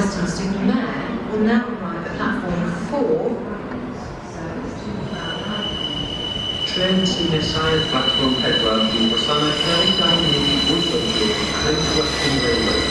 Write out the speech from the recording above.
Westminster Mayor will now arrive at platform 4. Tren sy'n nesau'r platfform 4 yw gwasanaeth Cerrig Dain Wyllt West Western Railway.